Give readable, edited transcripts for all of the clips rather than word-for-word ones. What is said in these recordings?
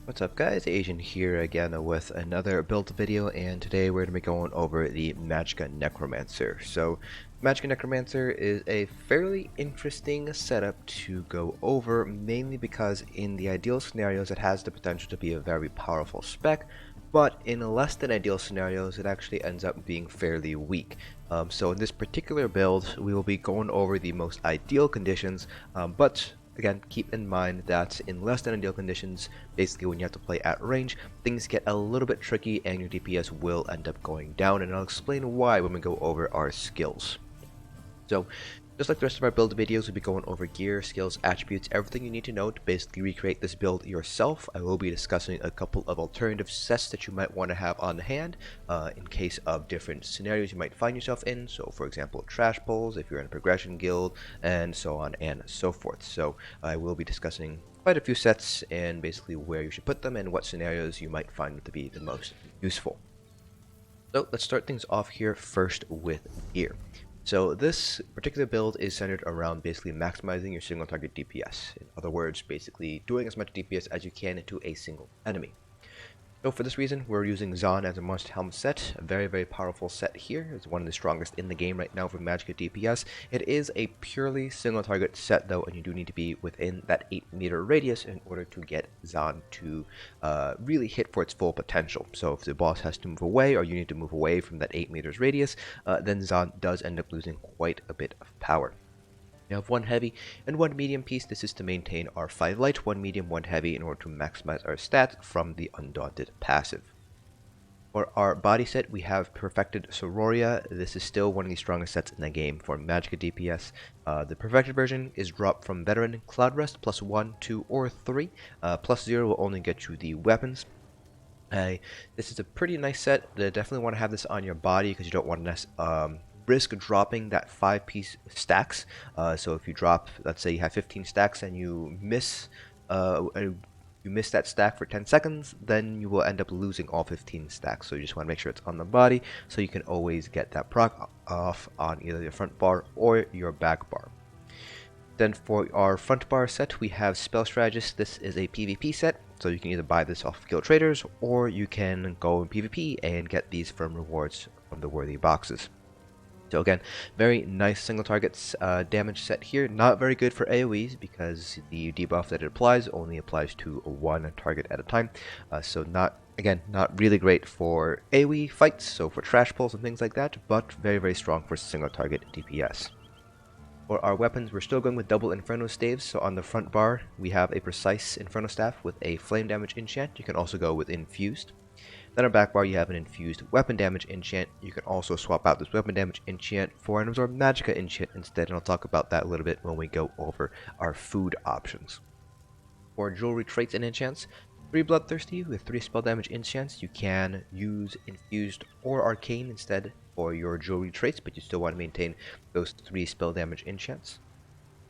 What's up guys, Asian here again with another build video, and today we're going to be going over the Magicka Necromancer. So Magicka Necromancer is a fairly interesting setup to go over, mainly because in the ideal scenarios it has the potential to be a very powerful spec, but in less than ideal scenarios it actually ends up being fairly weak. So in this particular build we will be going over the most ideal conditions, but again, keep in mind that in less than ideal conditions, basically when you have to play at range, things get a little bit tricky and your DPS will end up going down, and I'll explain why when we go over our skills. So, just like the rest of our build videos, we'll be going over gear, skills, attributes, everything you need to know to basically recreate this build yourself. I will be discussing a couple of alternative sets that you might want to have on hand in case of different scenarios you might find yourself in. So for example, trash pulls if you're in a progression guild, and so on and so forth. So I will be discussing quite a few sets and basically where you should put them and what scenarios you might find to be the most useful. So let's start things off here first with gear. So this particular build is centered around basically maximizing your single target DPS. In other words, basically doing as much DPS as you can into a single enemy. So for this reason, we're using Zaan as a must-helm set. A very powerful set here. It's one of the strongest in the game right now for Magicka DPS. It is a purely single target set though, and you do need to be within that 8-meter radius in order to get Zaan to really hit for its full potential. So if the boss has to move away, or you need to move away from that 8 meters radius, then Zaan does end up losing quite a bit of power. We have one heavy and one medium piece. This is to maintain our 5 light, 1 medium, 1 heavy in order to maximize our stats from the Undaunted passive. For our body set, we have Perfected Siroria. This is still one of the strongest sets in the game for Magicka DPS. The Perfected version is dropped from Veteran, Cloud Rest, plus 1, 2, or 3. Plus 0 will only get you the weapons. This is a pretty nice set. You definitely want to have this on your body because you don't want to risk dropping that 5-piece stacks. So if you drop, let's say you have 15 stacks and you miss that stack for 10 seconds, then you will end up losing all 15 stacks. So you just want to make sure it's on the body so you can always get that proc off on either your front bar or your back bar. Then for our front bar set, we have Spell Strategist. This is a PvP set, so you can either buy this off guild traders or you can go in PvP and get these from rewards from the worthy boxes. So again, very nice single target damage set here. Not very good for AoEs because the debuff that it applies only applies to one target at a time. So not really great for AoE fights, so for trash pulls and things like that, but very strong for single target DPS. For our weapons, we're still going with double Inferno staves. So on the front bar, we have a precise Inferno staff with a flame damage enchant. You can also go with Infused. Then our back bar, you have an Infused weapon damage enchant. You can also swap out this weapon damage enchant for an Absorb Magicka enchant instead, and I'll talk about that a little bit when we go over our food options. For jewelry traits and enchants, 3 Bloodthirsty with 3 spell damage enchants. You can use Infused or Arcane instead for your jewelry traits, but you still want to maintain those 3 spell damage enchants.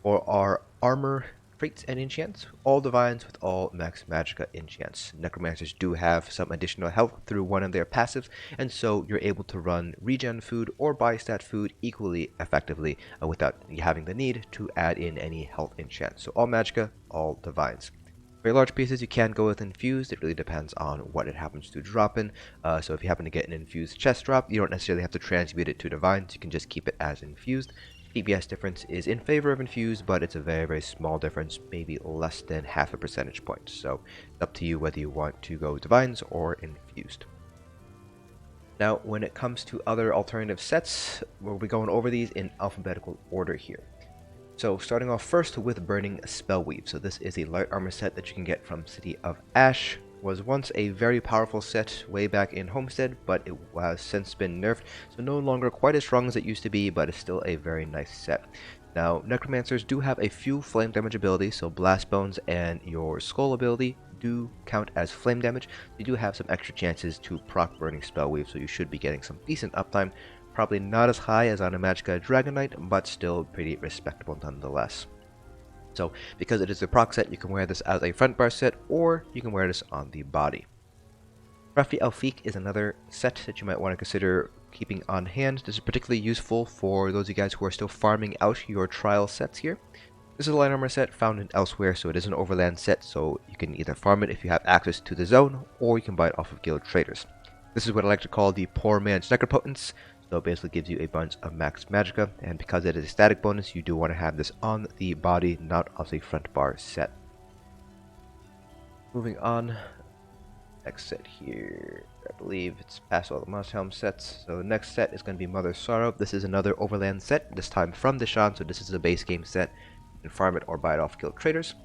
For our armor traits and enchants, all divines with all max Magicka enchants. Necromancers do have some additional health through one of their passives, and so you're able to run regen food or buy stat food equally effectively without having the need to add in any health enchants. So all Magicka, all divines. For large pieces, you can go with Infused. It really depends on what it happens to drop in. So if you happen to get an Infused chest drop, you don't necessarily have to transmute it to divines. You can just keep it as Infused. DPS difference is in favor of Infused, but it's a very small difference, maybe less than half a percentage point. So it's up to you whether you want to go Divines or Infused. Now, when it comes to other alternative sets, we'll be going over these in alphabetical order here. So starting off first with Burning Spellweave. So this is a light armor set that you can get from City of Ash. Was once a very powerful set way back in Homestead, but it has since been nerfed, so no longer quite as strong as it used to be, but it's still a very nice set. Now, Necromancers do have a few flame damage abilities, so Blast Bones and your Skull ability do count as flame damage. You do have some extra chances to proc Burning Spellweave, so you should be getting some decent uptime. Probably not as high as on a Magicka Dragon Knight, but still pretty respectable nonetheless. So because it is a proc set, you can wear this as a front bar set, or you can wear this on the body. Crafty Elfique is another set that you might want to consider keeping on hand. This is particularly useful for those of you guys who are still farming out your trial sets here. This is a light armor set found in Elsweyr, so it is an overland set, so you can either farm it if you have access to the zone, or you can buy it off of guild traders. This is what I like to call the poor man's Necropotence, so it basically gives you a bunch of max Magicka, and because it is a static bonus, you do want to have this on the body, not on the front bar set. Moving on, next set here, I believe it's past all the Maelstrom sets. So next set is going to be Mother's Sorrow. This is another overland set, this time from the Zaan, so this is a base game set. You can farm it or buy it off guild traders.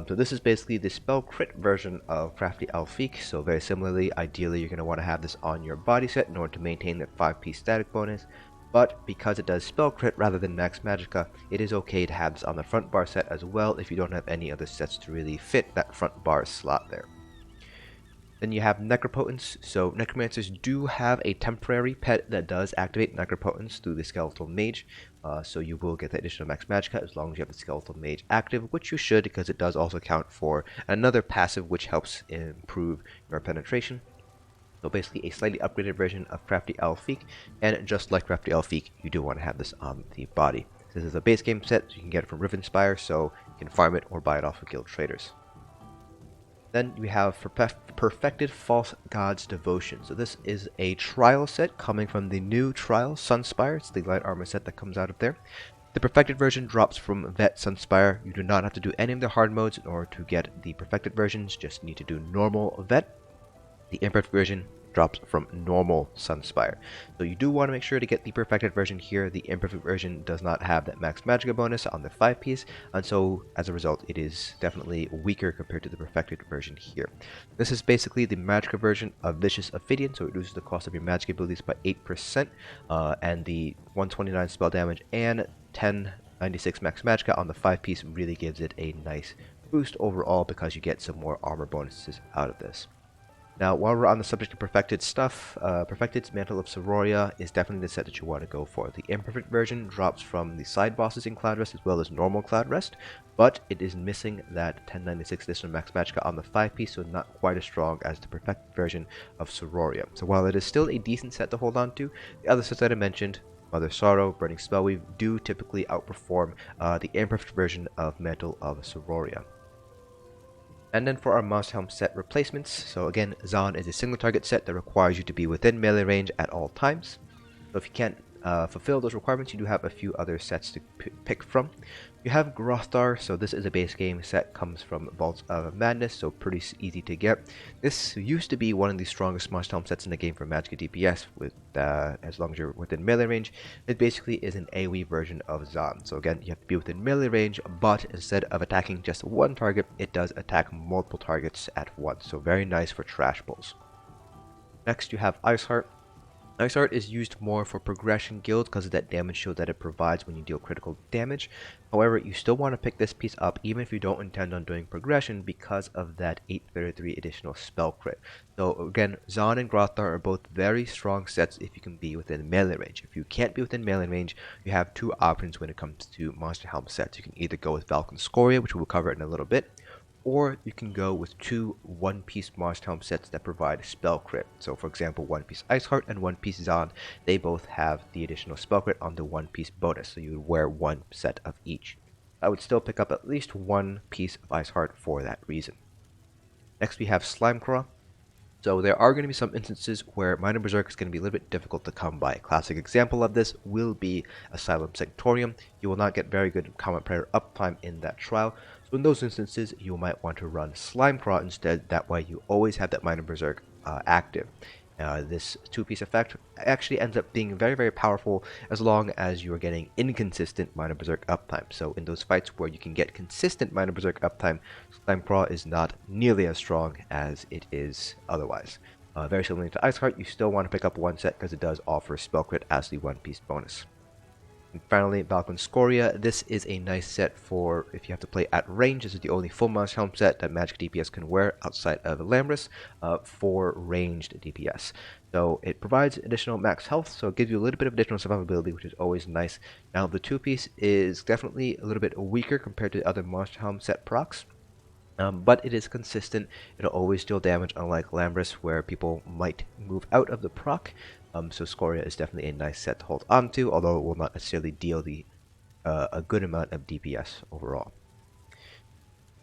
So this is basically the spell crit version of Crafty Elfique. So very similarly, ideally you're going to want to have this on your body set in order to maintain that 5-piece static bonus. But because it does spell crit rather than max Magicka, it is okay to have this on the front bar set as well if you don't have any other sets to really fit that front bar slot there. Then you have Necropotence. So Necromancers do have a temporary pet that does activate Necropotence through the Skeletal Mage. So you will get the additional max Magicka as long as you have the Skeletal Mage active, which you should because it does also count for another passive which helps improve your penetration. So basically a slightly upgraded version of Crafty Elfique, and just like Crafty Elfique, you do want to have this on the body. This is a base game set, so you can get it from Rivenspire, so you can farm it or buy it off of guild traders. Then we have Perfected False God's Devotion. So this is a trial set coming from the new trial Sunspire. It's the light armor set that comes out of there. The perfected version drops from Vet Sunspire. You do not have to do any of the hard modes in order to get the perfected versions, just need to do normal Vet. The imperfect version drops from normal Sunspire. So you do want to make sure to get the perfected version here. The imperfect version does not have that max Magicka bonus on the 5-piece, and so as a result it is definitely weaker compared to the perfected version here. This is basically the Magicka version of Vicious Ophidian, so it reduces the cost of your Magicka abilities by 8%, and the 129 spell damage and 1096 max Magicka on the 5-piece really gives it a nice boost overall because you get some more armor bonuses out of this. Now, while we're on the subject of perfected stuff, Perfected's Mantle of Siroria is definitely the set that you want to go for. The imperfect version drops from the side bosses in Cloud Rest as well as normal Cloud Rest, but it is missing that 1096 additional max Magicka on the 5-piece, so not quite as strong as the perfected version of Siroria. So while it is still a decent set to hold on to, the other sets that I mentioned, Mother's Sorrow, Burning Spellweave, do typically outperform the imperfect version of Mantle of Siroria. And then for our Maelstrom set replacements, so again, Zaan is a single target set that requires you to be within melee range at all times. So if you can't fulfill those requirements, you do have a few other sets to pick from. You have Grothar, so this is a base game set, comes from Vaults of Madness, so pretty easy to get. This used to be one of the strongest Maelstrom sets in the game for Magicka DPS, with as long as you're within melee range. It basically is an AoE version of Zaan. So again, you have to be within melee range, but instead of attacking just one target, it does attack multiple targets at once, so very nice for trash pulls. Next you have Iceheart. Iceheart is used more for progression guilds because of that damage shield that it provides when you deal critical damage. However, you still want to pick this piece up even if you don't intend on doing progression because of that 833 additional spell crit. So again, Zaan and Grothar are both very strong sets if you can be within melee range. If you can't be within melee range, you have two options when it comes to Monster Helm sets. You can either go with Valken Skoria, which we'll cover in a little bit, or you can go with two one-piece Maelstrom sets that provide spell crit. So for example, one-piece Iceheart and one-piece Zaan, they both have the additional spell crit on the one-piece bonus, so you would wear one set of each. I would still pick up at least one piece of Iceheart for that reason. Next we have Slimecraw. So there are going to be some instances where Minor Berserk is going to be a little bit difficult to come by. A classic example of this will be Asylum Sanctorium. You will not get very good Combat Prayer uptime in that trial. So in those instances, you might want to run Slimecraw instead. That way you always have that Minor Berserk active. This two-piece effect actually ends up being very, very powerful as long as you are getting inconsistent Minor Berserk uptime. So in those fights where you can get consistent Minor Berserk uptime, Slimecraw is not nearly as strong as it is otherwise. Very similar to Iceheart, you still want to pick up one set because it does offer spell crit as the one-piece bonus. And finally, Valken Skoria. This is a nice set for if you have to play at range. This is the only full Monster Helm set that Magicka DPS can wear outside of Lambris for ranged DPS. So it provides additional max health, so it gives you a little bit of additional survivability, which is always nice. Now the two-piece is definitely a little bit weaker compared to other Monster Helm set procs. But it is consistent. It'll always deal damage, unlike Lambris, where people might move out of the proc. So Skoria is definitely a nice set to hold on to, although it will not necessarily deal the a good amount of DPS overall.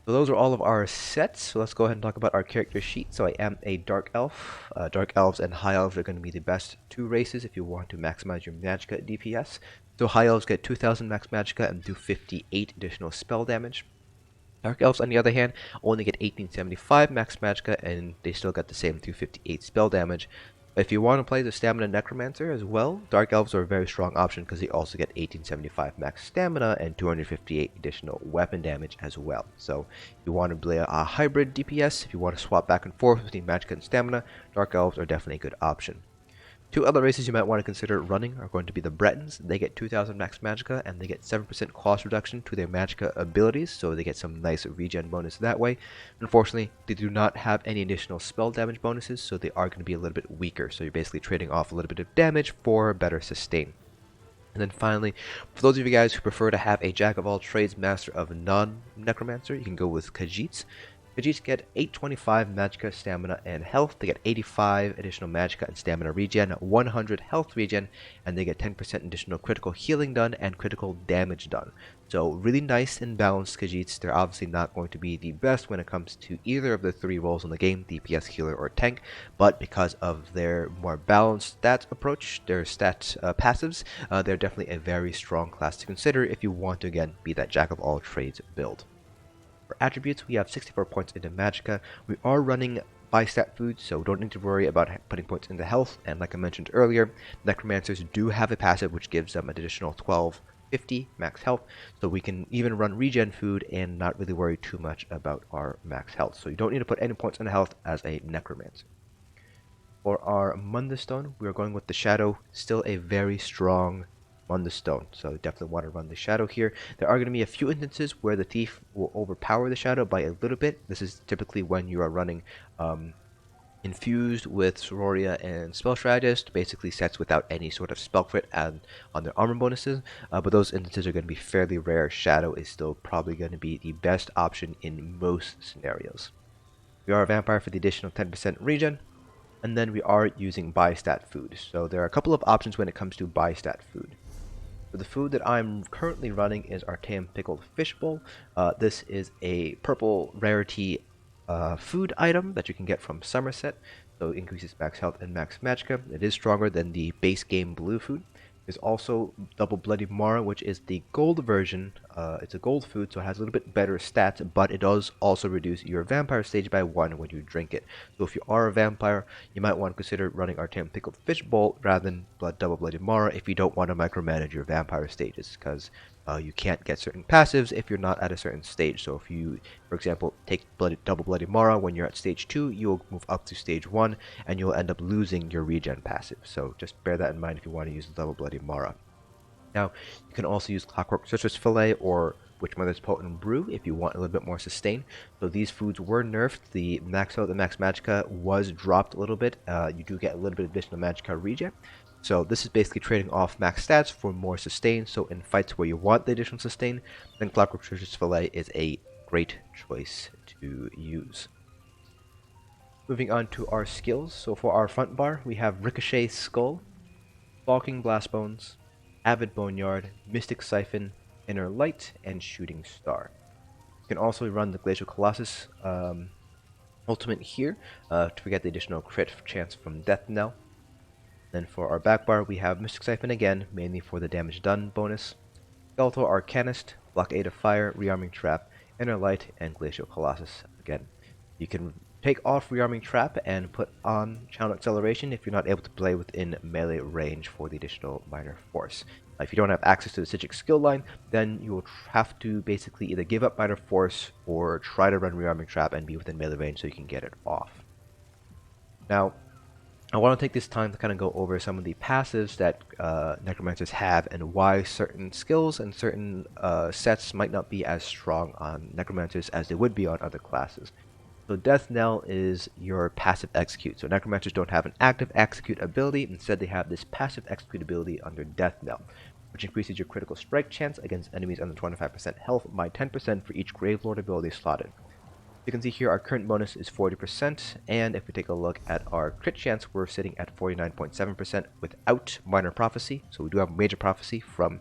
So those are all of our sets. So let's go ahead and talk about our character sheet. So I am a Dark Elf. Dark Elves and High Elves are going to be the best two races if you want to maximize your Magicka DPS. So High Elves get 2000 max Magicka and do 58 additional spell damage. Dark Elves, on the other hand, only get 1875 max Magicka and they still get the same 258 spell damage. If you want to play the Stamina Necromancer as well, Dark Elves are a very strong option because they also get 1875 max Stamina and 258 additional weapon damage as well. So if you want to play a hybrid DPS, if you want to swap back and forth between Magicka and Stamina, Dark Elves are definitely a good option. Two other races you might want to consider running are going to be the Bretons. They get 2000 max Magicka and they get 7% cost reduction to their Magicka abilities, so they get some nice regen bonus that way. Unfortunately, they do not have any additional spell damage bonuses, so they are going to be a little bit weaker. So you're basically trading off a little bit of damage for better sustain. And then finally, for those of you guys who prefer to have a Jack of all trades, Master of non-Necromancer, you can go with Khajiits. Khajiits get 825 Magicka, Stamina, and Health. They get 85 additional Magicka and Stamina regen, 100 Health regen, and they get 10% additional critical healing done and critical damage done. So really nice and balanced Khajiits. They're obviously not going to be the best when it comes to either of the three roles in the game, DPS, healer, or tank, but because of their more balanced stat approach, their stat passives, they're definitely a very strong class to consider if you want to, again, be that Jack of all trades build. For attributes, we have 64 points into Magicka. We are running by stat food, so don't need to worry about putting points into health. And like I mentioned earlier, Necromancers do have a passive which gives them an additional 1250 max health, so we can even run regen food and not really worry too much about our max health. So you don't need to put any points into health as a Necromancer. For our Mundus Stone, we are going with the Shadow, still a very strong Mundus Stone, so definitely want to run the Shadow here. There are going to be a few instances where the Thief will overpower the Shadow by a little bit. This is typically when you are running Infused with Siroria and Spell Strategist, basically sets without any sort of spell crit and on their armor bonuses, but those instances are going to be fairly rare. Shadow is still probably going to be the best option in most scenarios. We are a Vampire for the additional 10% regen, and then we are using buy stat food. So there are a couple of options when it comes to buy stat food. So the food that I'm currently running is Artaeum Pickled Fishbowl. This is a purple rarity food item that you can get from Somerset. So it increases max health and max Magicka. It is stronger than the base game blue food. There's also Double Bloody Mara, which is the gold version. It's a gold food, so it has a little bit better stats, but it does also reduce your vampire stage by 1 when you drink it. So if you are a vampire, you might want to consider running Artaeum Pickled Fishbowl rather than Double Bloody Mara if you don't want to micromanage your vampire stages, because you can't get certain passives if you're not at a certain stage. So if you, for example, take Double Bloody Mara when you're at stage 2, you'll move up to stage 1 and you'll end up losing your regen passive. So just bear that in mind if you want to use the Double Bloody Mara. Now, you can also use Clockwork Citrus Fillet or Witchmother's Potent Brew if you want a little bit more sustain. So these foods were nerfed. The max health and max Magicka was dropped a little bit. You do get a little bit of additional Magicka regen. So this is basically trading off max stats for more sustain. So in fights where you want the additional sustain, then Clockwork Citrus Fillet is a great choice to use. Moving on to our skills. So for our front bar, we have Ricochet Skull, Balking Blastbones, Avid Boneyard, Mystic Siphon, Inner Light, and Shooting Star. You can also run the Glacial Colossus ultimate here to get the additional crit chance from Death Knell. Then for our back bar, we have Mystic Siphon again, mainly for the damage done bonus, Skeletal Arcanist, Blockade of Fire, Rearming Trap, Inner Light, and Glacial Colossus again. You can take off Rearming Trap and put on Channel Acceleration if you're not able to play within melee range for the additional minor force. If you don't have access to the Psijic skill line, then you will have to basically either give up minor force or try to run Rearming Trap and be within melee range so you can get it off. Now, I want to take this time to kind of go over some of the passives that Necromancers have and why certain skills and certain sets might not be as strong on Necromancers as they would be on other classes. So Death Knell is your passive execute. So Necromancers don't have an active execute ability. Instead, they have this passive execute ability under Death Knell, which increases your critical strike chance against enemies under 25% health by 10% for each Gravelord ability slotted. You can see here our current bonus is 40%, and if we take a look at our crit chance, we're sitting at 49.7% without Minor Prophecy. So we do have Major Prophecy from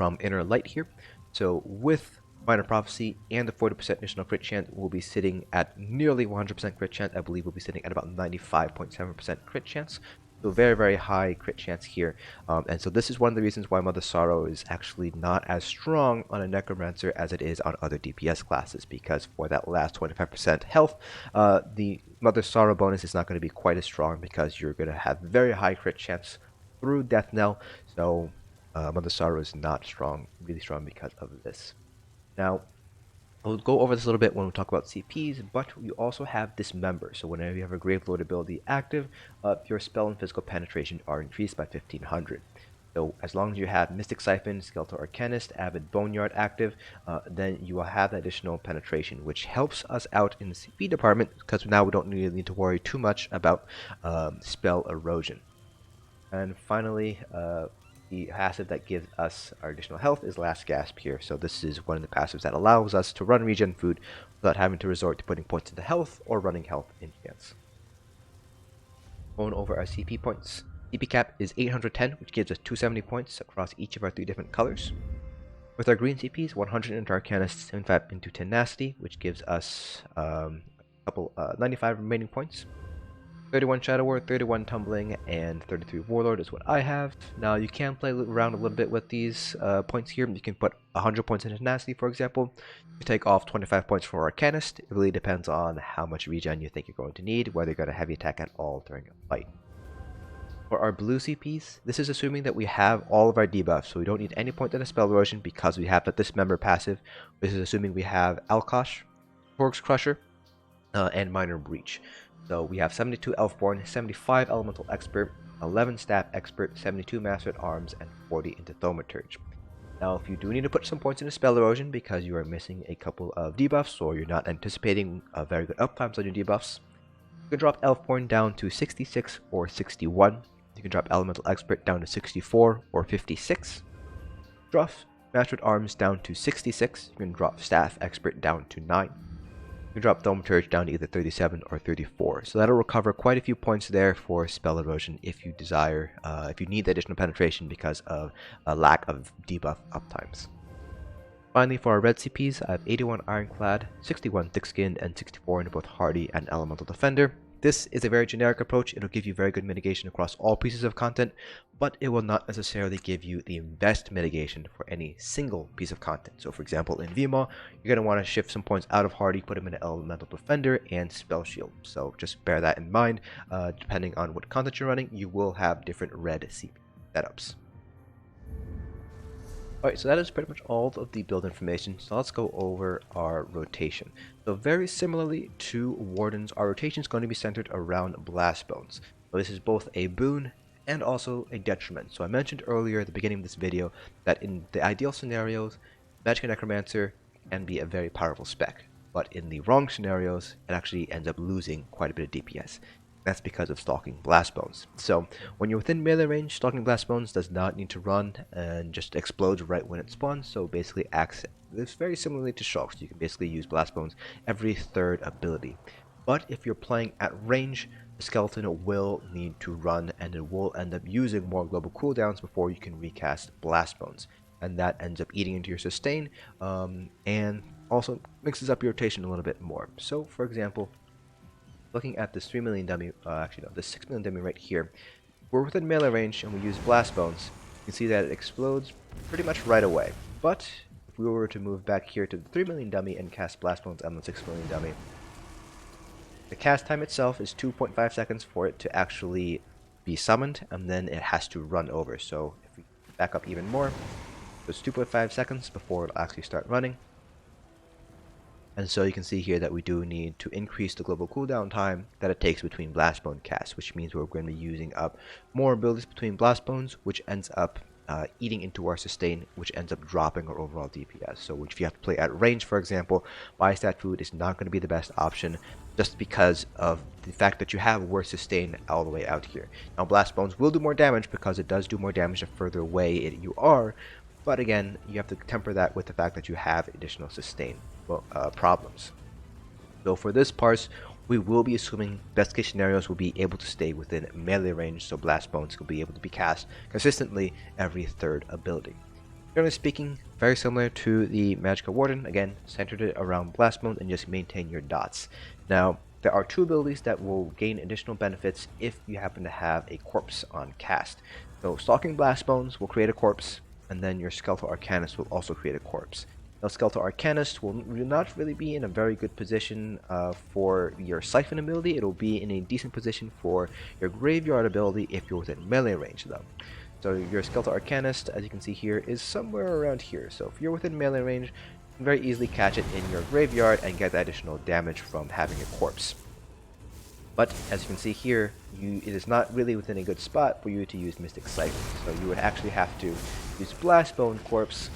from Inner Light here. So with Minor Prophecy and the 40% additional crit chance, we'll be sitting at nearly 100% crit chance. I believe we'll be sitting at about 95.7% crit chance. So very, very high crit chance here. And so this is one of the reasons why Mother Sorrow is actually not as strong on a Necromancer as it is on other DPS classes, because for that last 25% health, the Mother Sorrow bonus is not going to be quite as strong because you're going to have very high crit chance through Death Knell. So Mother Sorrow is not strong, really strong because of this. Now, we'll go over this a little bit when we talk about CPs, but we also have Dismember. So whenever you have a Gravelord ability active, your spell and physical penetration are increased by 1500. So as long as you have Mystic Siphon, Skeletal Arcanist, Avid Boneyard active, then you will have additional penetration, which helps us out in the CP department because now we don't really need to worry too much about spell erosion. And finally, the passive that gives us our additional health is Last Gasp here. So this is one of the passives that allows us to run regen food without having to resort to putting points into health or running health enchants. Going over our CP points. CP cap is 810, which gives us 270 points across each of our 3 different colors. With our green CPs, 100 into Arcanist, 75 into Tenacity, which gives us 95 remaining points. 31 Shadow Ward, 31 Tumbling, and 33 Warlord is what I have. Now you can play around a little bit with these points here. You can put 100 points into Tenacity, for example. You take off 25 points for Arcanist. It really depends on how much regen you think you're going to need, whether you're going to heavy attack at all during a fight. For our blue CPs, this is assuming that we have all of our debuffs, so we don't need any point in a spell erosion because we have the Dismember passive. This is assuming we have Alkosh, Torg's Crusher, and Minor Breach. So we have 72 Elfborn, 75 Elemental Expert, 11 Staff Expert, 72 Master at Arms, and 40 into Thaumaturge. Now, if you do need to put some points into Spell Erosion because you are missing a couple of debuffs or you're not anticipating very good uptimes on your debuffs, you can drop Elfborn down to 66 or 61. You can drop Elemental Expert down to 64 or 56. Drop Master at Arms down to 66. You can drop Staff Expert down to 9. You can drop Thaumaturge down to either 37 or 34. So that'll recover quite a few points there for Spell Erosion if you desire, if you need the additional penetration because of a lack of debuff uptimes. Finally, for our red CPs, I have 81 Ironclad, 61 Thick-Skinned, and 64 into both Hardy and Elemental Defender. This is a very generic approach. It'll give you very good mitigation across all pieces of content, but it will not necessarily give you the best mitigation for any single piece of content. So for example, in VMA, you're going to want to shift some points out of Hardy, put them into Elemental Defender and Spell Shield. So just bear that in mind. Depending on what content you're running, you will have different red CP setups. Alright, so that is pretty much all of the build information, so let's go over our rotation. So very similarly to Wardens, our rotation is going to be centered around Blast Bones. So this is both a boon and also a detriment. So I mentioned earlier at the beginning of this video that in the ideal scenarios, Magicka Necromancer can be a very powerful spec, but in the wrong scenarios, it actually ends up losing quite a bit of DPS. That's because of Stalking Blast Bones. So when you're within melee range, Stalking Blast Bones does not need to run and just explodes right when it spawns. So basically acts very similarly to Shocks. You can basically use Blast Bones every third ability. But if you're playing at range, the skeleton will need to run and it will end up using more global cooldowns before you can recast Blast Bones. And that ends up eating into your sustain and also mixes up your rotation a little bit more. So for example, looking at this 3 million dummy, this 6 million dummy right here, we're within melee range and we use Blast Bones. You can see that it explodes pretty much right away. But if we were to move back here to the 3 million dummy and cast Blast Bones on the 6 million dummy, the cast time itself is 2.5 seconds for it to actually be summoned, and then it has to run over. So if we back up even more, it's 2.5 seconds before it'll actually start running. And so you can see here that we do need to increase the global cooldown time that it takes between Blast Bone casts, which means we're going to be using up more abilities between Blast Bones, which ends up eating into our sustain, which ends up dropping our overall DPS. So if you have to play at range, for example, Buy-Stat Food is not going to be the best option just because of the fact that you have worse sustain all the way out here. Now Blast Bones will do more damage because it does do more damage the further away you are, but again, you have to temper that with the fact that you have additional sustain problems. So for this parse, we will be assuming best case scenarios will be able to stay within melee range, so Blast Bones will be able to be cast consistently every third ability. Generally speaking, very similar to the Magicka Warden, again, centered it around Blast Bones and just maintain your dots. Now, there are two abilities that will gain additional benefits if you happen to have a corpse on cast. So, Stalking Blast Bones will create a corpse, and then your Skeletal Arcanist will also create a corpse. Now, Skeletal Arcanist will not really be in a very good position for your Siphon ability. It'll be in a decent position for your Graveyard ability if you're within melee range, though. So your Skeletal Arcanist, as you can see here, is somewhere around here. So if you're within melee range, you can very easily catch it in your graveyard and get that additional damage from having a corpse. But as you can see here, it is not really within a good spot for you to use Mystic Siphon. So you would actually have to use Blastbone Corpse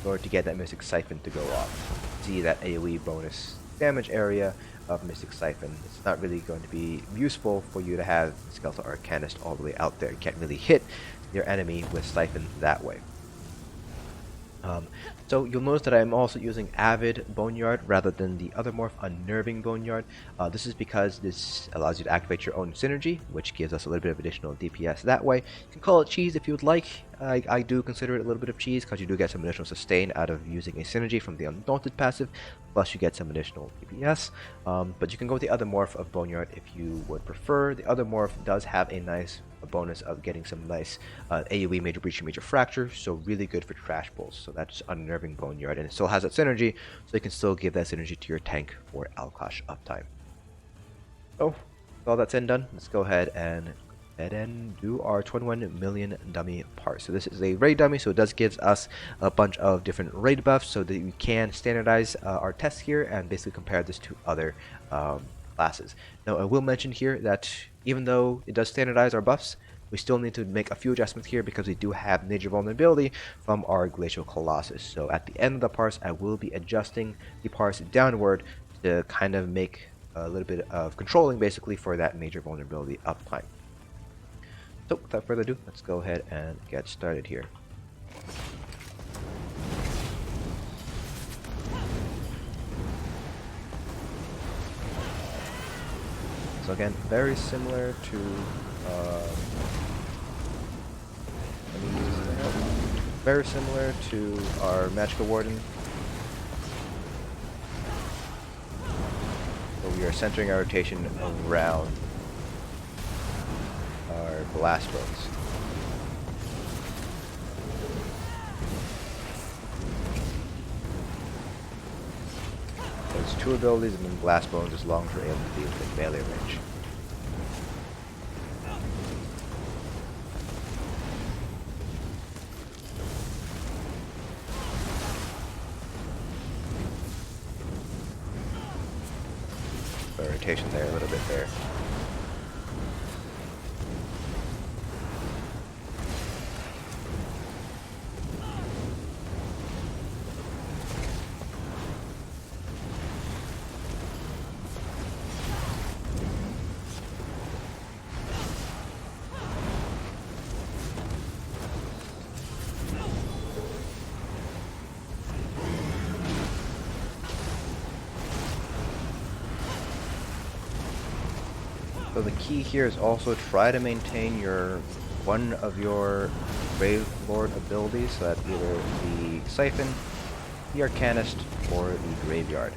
in order to get that Mystic Siphon to go off. See that AoE bonus damage area of Mystic Siphon. It's not really going to be useful for you to have Skeletal Arcanist all the way out there. You can't really hit your enemy with Siphon that way. So you'll notice that I'm also using Avid Boneyard rather than the other morph, Unnerving Boneyard. This is because this allows you to activate your own synergy, which gives us a little bit of additional DPS that way. You can call it cheese if you would like. I do consider it a little bit of cheese because you do get some additional sustain out of using a synergy from the Undaunted passive, plus you get some additional DPS. But you can go with the other morph of Boneyard if you would prefer. The other morph does have a nice bonus of getting some nice AoE Major Breach and Major Fracture, so really good for trash pulls. So that's Unnerving Boneyard, and it still has that synergy, so you can still give that synergy to your tank for Alkosh uptime. So, with all that's in done, let's go ahead and do our 21 million dummy Parse. So this is a raid dummy, so it does give us a bunch of different raid buffs so that we can standardize our tests here and basically compare this to other classes. Now I will mention here that even though it does standardize our buffs, we still need to make a few adjustments here because we do have major vulnerability from our Glacial Colossus. So at the end of the Parse, I will be adjusting the Parse downward to kind of make a little bit of controlling basically for that major vulnerability uptime. So without further ado, let's go ahead and get started here. So again, very similar to our Magicka Warden. So we are centering our rotation around our Blast Bones. There's two abilities and then Blast Bones as long as we're able to be within melee range. Rotation there, a little bit there. So the key here is also try to maintain one of your Grave Lord abilities, so that's either the Siphon, the Arcanist, or the Graveyard.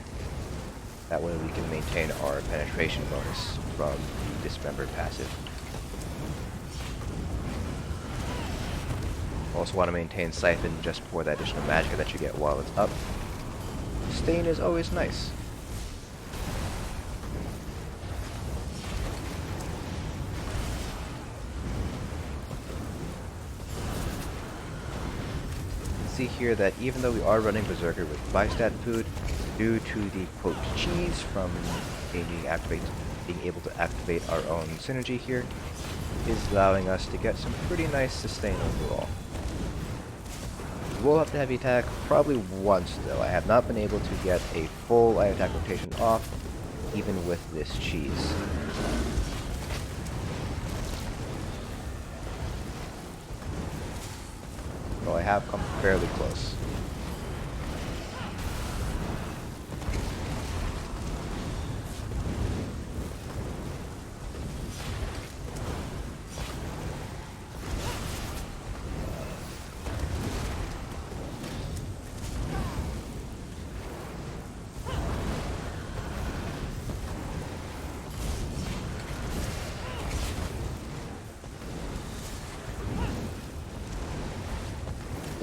That way we can maintain our penetration bonus from the Dismembered passive. Also want to maintain Siphon just for that additional Magicka that you get while it's up. Stain is always nice. See here that even though we are running Berserker with Bystat food, due to the quote cheese from being able to activate our own synergy here, is allowing us to get some pretty nice sustain overall. We'll have to heavy attack probably once though. I have not been able to get a full eye attack rotation off, even with this cheese. So I have come fairly close.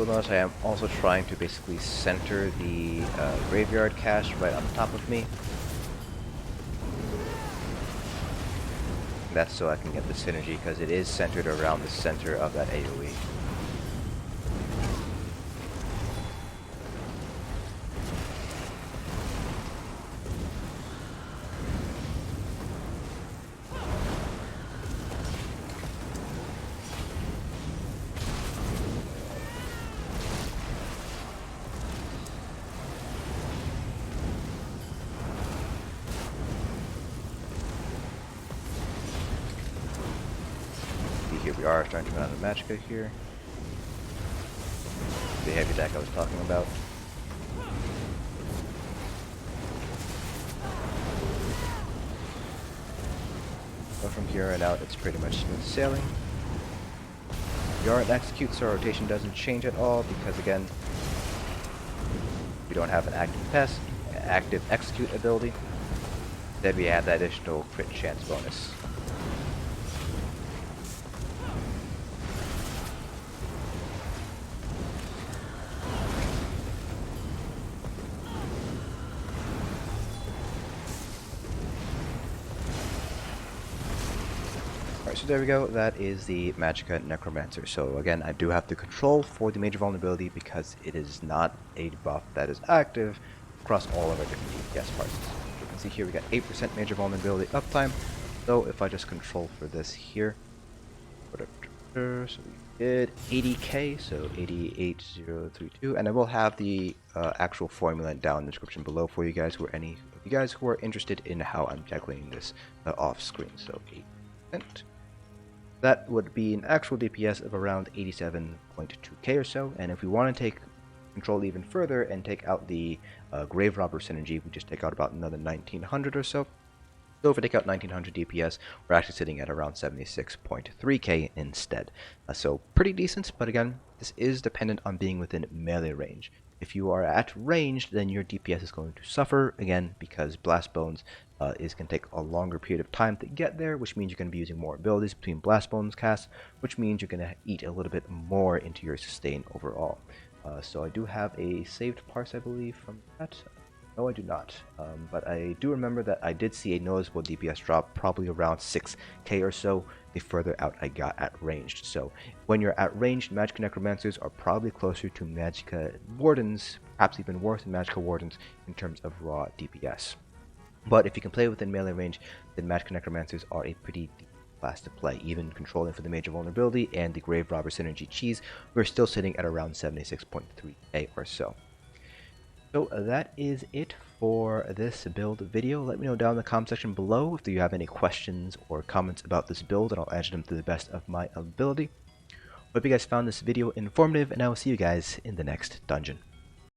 You'll notice I am also trying to basically center the graveyard cache right on top of me. That's so I can get the synergy, because it is centered around the center of that AoE. Here we are starting to run out of Magicka here. The heavy deck I was talking about. But from here on out, it's pretty much smooth sailing. Yarn executes, so our rotation doesn't change at all because, again, we don't have an active execute ability. Then we add that additional crit chance bonus. So there we go, that is the Magicka Necromancer. So again, I do have the control for the major vulnerability because it is not a buff that is active across all of our different DPS parts. You can see here we got 8% major vulnerability uptime. So if I just control for this here, so we did 80k, so 88032, and I will have the actual formula down in the description below for you guys who are interested in how I'm calculating this off screen. So 8%. That would be an actual DPS of around 87.2k or so, and if we want to take control even further and take out the Grave Robber synergy, we just take out about another 1900 or so. So if we take out 1900 DPS, we're actually sitting at around 76.3k instead. So pretty decent, but again, this is dependent on being within melee range. If you are at range, then your DPS is going to suffer, again, because Blast Bones can take a longer period of time to get there, which means you're going to be using more abilities between Blast Bones casts, which means you're going to eat a little bit more into your sustain overall. So I do have a saved Parse, I believe, from that. No, I do not, but I do remember that I did see a noticeable DPS drop, probably around 6k or so, the further out I got at ranged. So when you're at ranged, Magicka Necromancers are probably closer to Magicka Wardens, perhaps even worse than Magicka Wardens in terms of raw DPS. But if you can play within melee range, then Magicka Necromancers are a pretty deep class to play. Even controlling for the major vulnerability and the Grave Robber synergy cheese, we're still sitting at around 76.3k or so. So that is it for this build video. Let me know down in the comment section below if you have any questions or comments about this build, and I'll answer them to the best of my ability. Hope you guys found this video informative, and I will see you guys in the next dungeon.